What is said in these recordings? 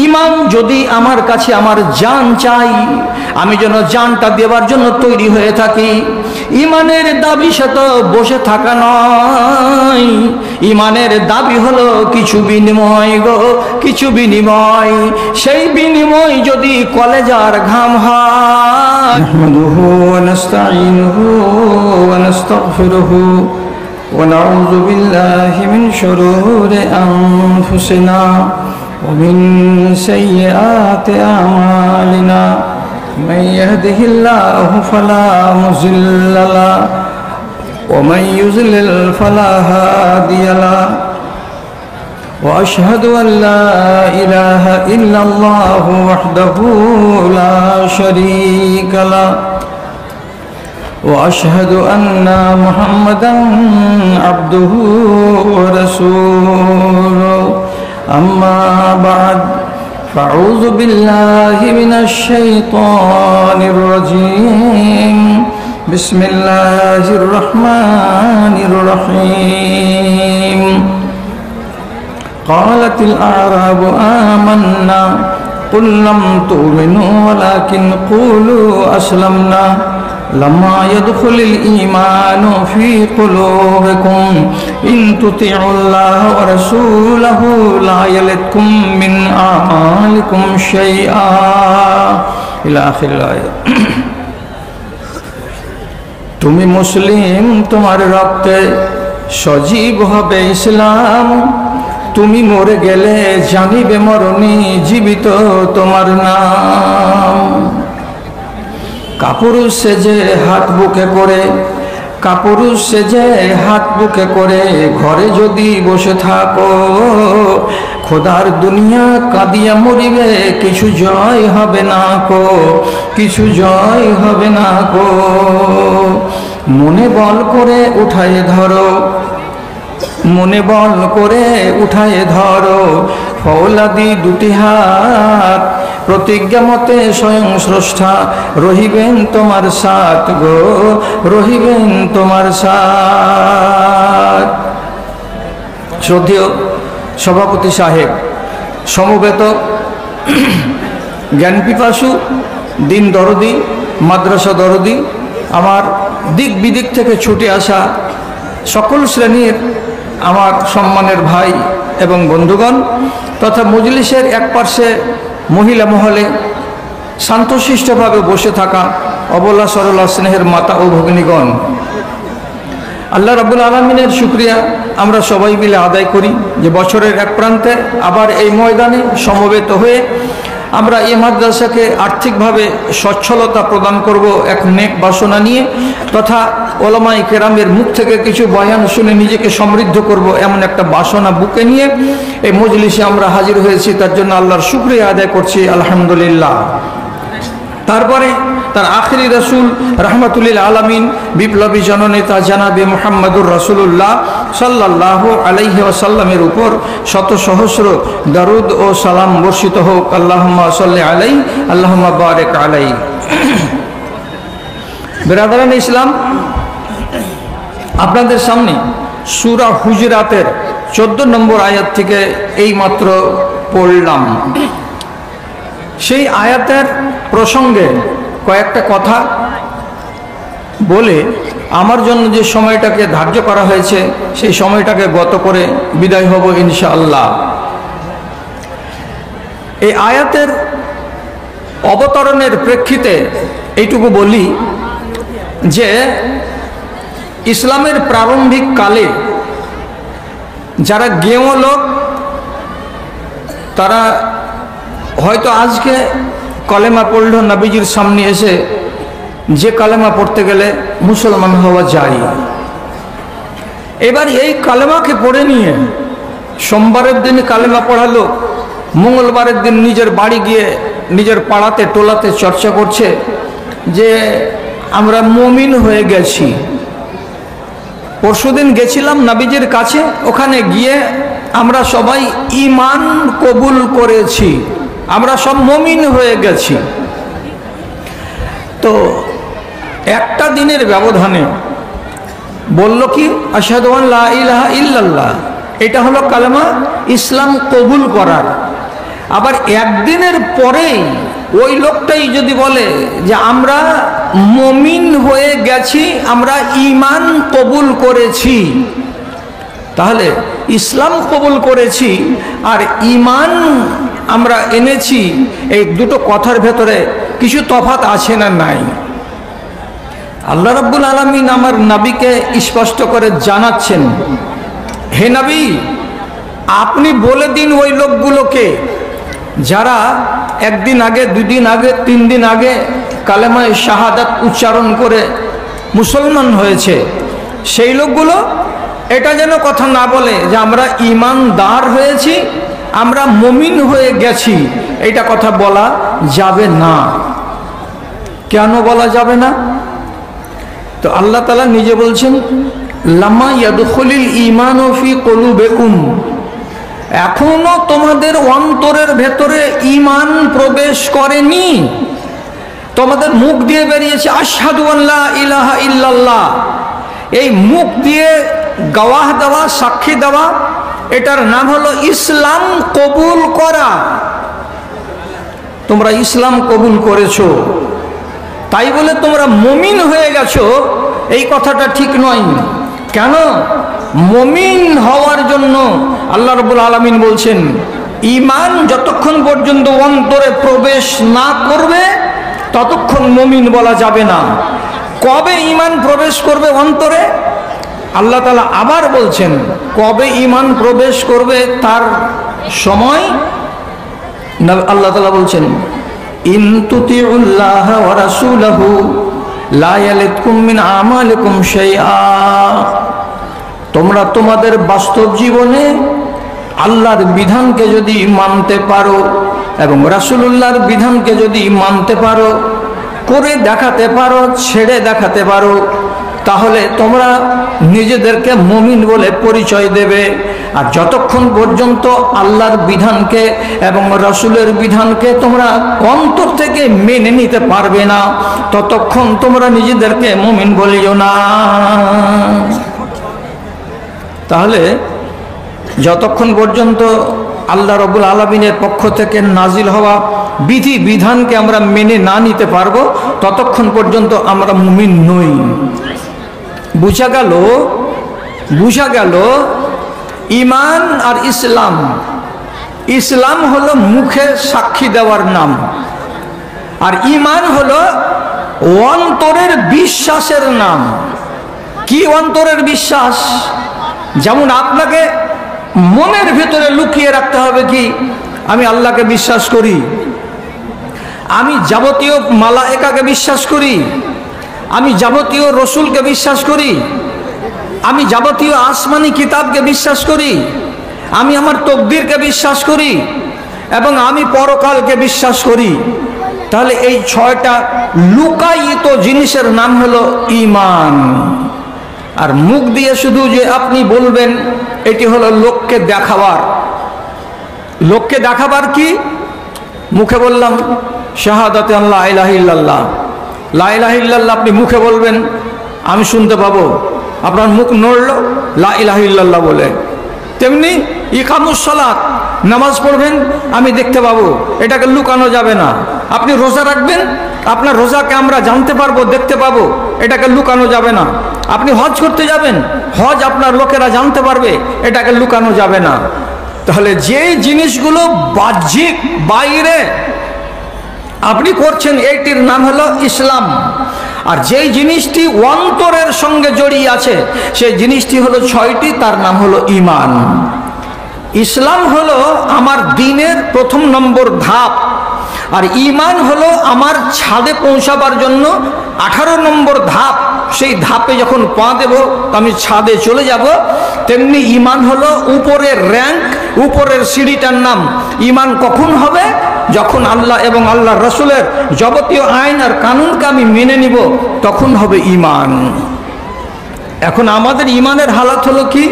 ইমান যদি আমার কাছে আমার জান চাই, আমি যেন জানটা দেওয়ার জন্য তৈরি হয়ে থাকি। ইমানের দাবি সে তো বসে থাকা নয়, ইমানের দাবি হলো কিছু বিনিময় গো, কিছু বিনিময়। সেই বিনিময় যদি কলেজার ঘাম হয়। নাহমাদুহু ওয়া নাস্তাঈনুহু ওয়া নাস্তাগফিরুহু ওয়া নাউযু বিল্লাহি মিন শুরুরি আনফুসিনা ومن سيئات أعمالنا من يهده الله فلا مضل له ومن يضلل فلا هادي له وأشهد أن لا إله إلا الله وحده لا شريك له وأشهد أن محمدا عبده ورسوله أما بعد فأعوذ بالله من الشيطان الرجيم بسم الله الرحمن الرحيم قالت الأعراب آمنا قل لم تؤمنوا ولكن قولوا أسلمنا لما يدخل الإيمان في قلوبكم إن تطيعوا الله ورسوله لا يلدكم من أعمالكم شيئا إلى آخر الآية। তুমি মুসলিম, তোমার রক্তে সজীব হবে ইসলাম। তুমি মরে গেলে জানিবে মরণী, জীবিত তোমার নাম। কাপুরুষ সেজে হাত বুকে করে, কাপুরুষ সেজে হাত বুকে করে ঘরে যদি বসে থাকো, খোদার দুনিয়া কাঁদিয়া মরিবে, কিছু জয় হবে না কো, কিছু জয় হবে না কো। মনে বল করে উঠায় ধরো, মনে বল করে উঠায় ধরো ফৌলাদি দুটি হাত। প্রতিজ্ঞা মতে স্বয়ং স্রষ্টা রহিবেন তোমার সাথ গো, রহিবেন তোমার সাথ। শ্রদ্ধেয় সভাপতি সাহেব, সমবেত জ্ঞান পিপাসু, দিন দরদি, মাদ্রাসা দরদি, আমার দিক বিদিক থেকে ছুটে আসা সকল শ্রেণীর আমার সম্মানের ভাই এবং বন্ধুগণ, তথা মজলিসের এক পার্শ্বে মহিলা মহলে শান্তশিষ্টভাবে বসে থাকা অবলা সরলা স্নেহের মাতা ও ভগিনীগণ, আল্লাহ রাব্বুল আলামিনের শুকরিয়া আমরা সবাই মিলে আদায় করি যে বছরের এক প্রান্তে আবার এই ময়দানে সমবেত হয়ে আমরা এই মাদ্রাসাকে আর্থিকভাবে সচ্ছলতা প্রদান করব এক নেক বাসনা নিয়ে, তথা ওলামায়ে কেরামের মুখ থেকে কিছু বয়ান শুনে নিজেকে সমৃদ্ধ করব এমন একটা বাসনা বুকে নিয়ে এই মজলিসে আমরা হাজির হয়েছি। তার জন্য আল্লাহর শুকরিয়া আদায় করছি, আলহামদুলিল্লাহ। তারপরে তার আখিরি রসুল রহমতুল্লিল আলমিন, বিপ্লবী জননেতা জানাবে মুহাম্মদুর রাসূলুল্লাহ সাল্লাল্লাহু আলাইহি ওয়াসাল্লামের উপর শত সহস্র দরুদ ও সালাম বর্ষিত হোক। আল্লাহুম্মা সাল্লি আলাইহি আল্লাহুম্মা বারিক আলাইহি। বিরাদরান ইসলাম, আপনাদের সামনে সূরা হুজরাতের 14 নম্বর আয়াত থেকে এইমাত্র পড়লাম। সেই আয়াতের প্রসঙ্গে কয়েকটা কথা বলে আমার জন্য যে সময়টাকে ধার্য করা হয়েছে সেই সময়টাকে গত করে বিদায় হব ইনশাআল্লাহ। এই আয়াতের অবতরণের প্রেক্ষিতে এইটুকু বলি যে ইসলামের প্রারম্ভিক কালে যারা জ্ঞেয় লোক, তারা হয়তো আজকে কলেমা পড়ল নবীজির সামনে এসে, যে কালেমা পড়তে গেলে মুসলমান হওয়া যায়। এবার এই কালেমাকে পড়ে নিয়ে সোমবারের দিন কালেমা পড়ালো, মঙ্গলবারের দিন নিজের বাড়ি গিয়ে নিজের পাড়াতে টোলাতে চর্চা করছে যে আমরা মুমিন হয়ে গেছি। পরশুদিন গেছিলাম নবীজির কাছে, ওখানে গিয়ে আমরা সবাই ঈমান কবুল করেছি, আমরা সব মুমিন হয়ে গেছি। তো একটা দিনের ব্যবধানে বলল কি আশহাদু আল্লা ইলাহা ইল্লাল্লাহ, এটা হলো কালেমা ইসলাম কবুল করার। আবার একদিনের পরেই ওই লোকটাই যদি বলে যে আমরা মুমিন হয়ে গেছি, আমরা ঈমান কবুল করেছি, তাহলে ইসলাম কবুল করেছি আর ঈমান আমরা এনেছি, এই দুটো কথার ভেতরে কিছু তফাৎ আছে না নাই? আল্লাহ রাব্বুল আলামিন আমার নবীকে স্পষ্ট করে জানাচ্ছেন, হে নবী, আপনি বলে দিন ওই লোকগুলোকে যারা একদিন আগে, দুদিন আগে, 3 দিন আগে কালেমায়ে শাহাদাত উচ্চারণ করে মুসলমান হয়েছে, সেই লোকগুলো এটা যেন কথা না বলে যে আমরা ঈমানদার হয়েছি, আমরা মুমিন হয়ে গেছি। এটা কথা বলা যাবে না। কেন বলা যাবে না? তো আল্লাহ তাআলা নিজে বলছেন, লামা ইয়াদখুলিল ঈমানু ফি কুলুবিকুম, এখনো তোমাদের অন্তরের ভেতরে ঈমান প্রবেশ করেনি। তোমাদের মুখ দিয়ে বেরিয়েছে আশহাদু আল্লা ইলাহা ইল্লাল্লাহ, এই মুখ দিয়ে গওয়াহ দেওয়া, সাক্ষী দেওয়া, এটার নাম হলো ইসলাম কবুল করা। তোমরা ইসলাম কবুল করেছো, তাই বলে তোমরা মুমিন হয়ে গেছো, এই কথাটা ঠিক নয়। কেন? মুমিন হওয়ার জন্য আল্লাহ রাব্বুল আলামিন বলছেন, ঈমান যতক্ষণ পর্যন্ত অন্তরে প্রবেশ না করবে ততক্ষণ মুমিন বলা যাবে না। কবে ঈমান প্রবেশ করবে অন্তরে? আল্লাহ তাআলা আবার বলছেন, কবে ঈমান প্রবেশ করবে তার সময় আল্লাহ তাআলা বলছেন, ইন তুতিউল্লাহ ওয়া রাসূলাহু লা ইয়ালিতকুম মিন আমালিকুম শাইআ, তোমরা তোমাদের বাস্তব জীবনে আল্লাহর বিধানকে যদি মানতে পারো এবং রাসূলুল্লাহর বিধানকে যদি মানতে পারো, করে দেখাতে পারো, ছেড়ে দেখাতে পারো, তাহলে তোমরা নিজেদেরকে মুমিন বলে পরিচয় দেবে। আর যতক্ষণ পর্যন্ত আল্লাহর বিধানকে এবং রাসূলের বিধানকে তোমরা অন্তর থেকে মেনে নিতে পারবে না, ততক্ষণ তোমরা নিজেদেরকে মুমিন বলিও না। তাহলে যতক্ষণ পর্যন্ত আল্লাহ রাব্বুল আলামিনের পক্ষ থেকে নাজিল হওয়া বিধি বিধানকে আমরা মেনে না নিতে পারবো, ততক্ষণ পর্যন্ত আমরা মুমিন নই। বুঝা গেল ঈমান আর ইসলাম। ইসলাম হলো মুখে সাক্ষী দেওয়ার নাম, আর ঈমান হলো অন্তরের বিশ্বাসের নাম। কি অন্তরের বিশ্বাস? যেমন আপনাকে মনের ভেতরে লুকিয়ে রাখতে হবে কি আমি আল্লাহকে বিশ্বাস করি, আমি যাবতীয় মালায়েকাকে বিশ্বাস করি, আমি যাবতীয় রসুলকে বিশ্বাস করি, আমি যাবতীয় আসমানি কিতাবকে বিশ্বাস করি, আমি আমার তকদিরকে বিশ্বাস করি এবং আমি পরকালকে বিশ্বাস করি। তাহলে এই 6টা লুকায়িত জিনিসের নাম হলো ঈমান। আর মুখ দিয়ে শুধু যে আপনি বলবেন, এটি হলো লোককে দেখাবার। লোককে দেখাবার কি? মুখে বললাম শাহাদাতে আল্লাহ ইলাহা ইল্লাল্লাহ, লা ইলাহা ইল্লাল্লাহ, আপনি মুখে বলবেন, আমি শুনতে পাবো, আপনার মুখ নড়ল লা ইলাহা ইল্লাল্লাহ বলে। তেমনি ইকামুস সালাত, নামাজ পড়বেন, আমি দেখতে পাবো, এটাকে লুকানো যাবে না। আপনি রোজা রাখবেন, আপনার রোজাকে আমরা জানতে পারবো, দেখতে পাবো, এটাকে লুকানো যাবে না। আপনি হজ করতে যাবেন, হজ আপনার লোকেরা জানতে পারবে, এটাকে লুকানো যাবে না। তাহলে যে জিনিসগুলো বাহ্যিক, বাইরে আপনি করছেন, এইটির নাম হলো ইসলাম। আর যেই জিনিসটি অন্তরের সঙ্গে জড়িয়ে আছে, সেই জিনিসটি হলো 6টি, তার নাম হলো ঈমান। ইসলাম হলো আমার দ্বীনের প্রথম নম্বর ধাপ, আর ঈমান হলো আমার ছাদে পৌঁছাবার জন্য 18 নম্বর ধাপ। সেই ধাপে যখন পা দেব আমি ছাদে চলে যাব। তেমনি ঈমান হলো উপরের র্যাঙ্ক, উপরের সিঁড়িটার নাম। ঈমান কখন হবে? যখন আল্লাহ এবং আল্লাহ রসুলের যাবতীয় আইন আর কানুনকে আমি মেনে নিব, তখন হবে ঈমান। এখন আমাদের ঈমানের হালাত হলো কি?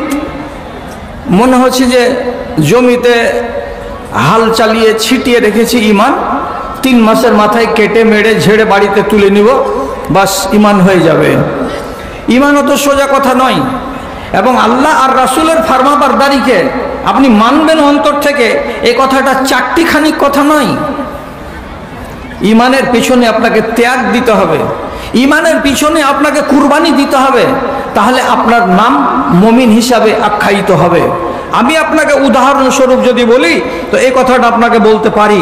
মনে হচ্ছে যে জমিতে হাল চালিয়ে ছিটিয়ে রেখেছি ঈমান, 3 মাসের মাথায় কেটে মেরে ঝেড়ে বাড়িতে তুলে নিব, বাস ঈমান হয়ে যাবে। ঈমান অত সোজা কথা নয়। এবং আল্লাহ আর রাসূলের ফরমাবরদারিকে আপনি মানবেন অন্তর থেকে, এই কথাটা চারটিখানি কথা নয়। ইমানের পিছনে আপনাকে ত্যাগ দিতে হবে, ইমানের পিছনে আপনাকে কুরবানি দিতে হবে, তাহলে আপনার নাম মুমিন হিসাবে আখ্যায়িত হবে। আমি আপনাকে উদাহরণস্বরূপ যদি বলি তো এই কথাটা আপনাকে বলতে পারি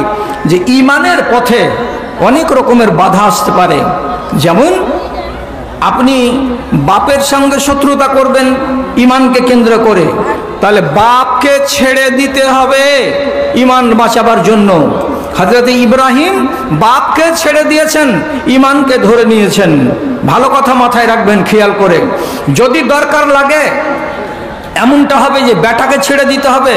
যে ইমানের পথে অনেক রকমের বাধা আসতে পারে। যেমন আপনি বাপের সঙ্গে শত্রুতা করবেন ইমানকে কেন্দ্র করে, তাহলে বাপকে ছেড়ে দিতে হবে ইমান বাঁচাবার জন্য। হযরত ইব্রাহিম বাপকে ছেড়ে দিয়েছেন, ইমানকে ধরে নিয়েছেন। ভালো কথা মাথায় রাখবেন, খেয়াল করে। যদি দরকার লাগে এমনটা হবে যে বেটাকে ছেড়ে দিতে হবে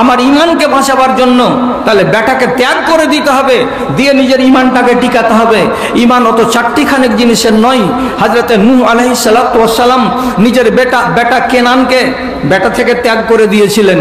আমার ইমানকে বাঁচাবার জন্য, তাহলে বেটাকে ত্যাগ করে দিতে হবে, দিয়ে নিজের ইমানটাকে টিকাতে হবে। ইমান অত চারটিখানেক জিনিসের নয়। হযরত নূহ আলাইহিস সালাতু ওয়াস সালাম নিজের বেটা কেনানকে বেটা থেকে ত্যাগ করে দিয়েছিলেন।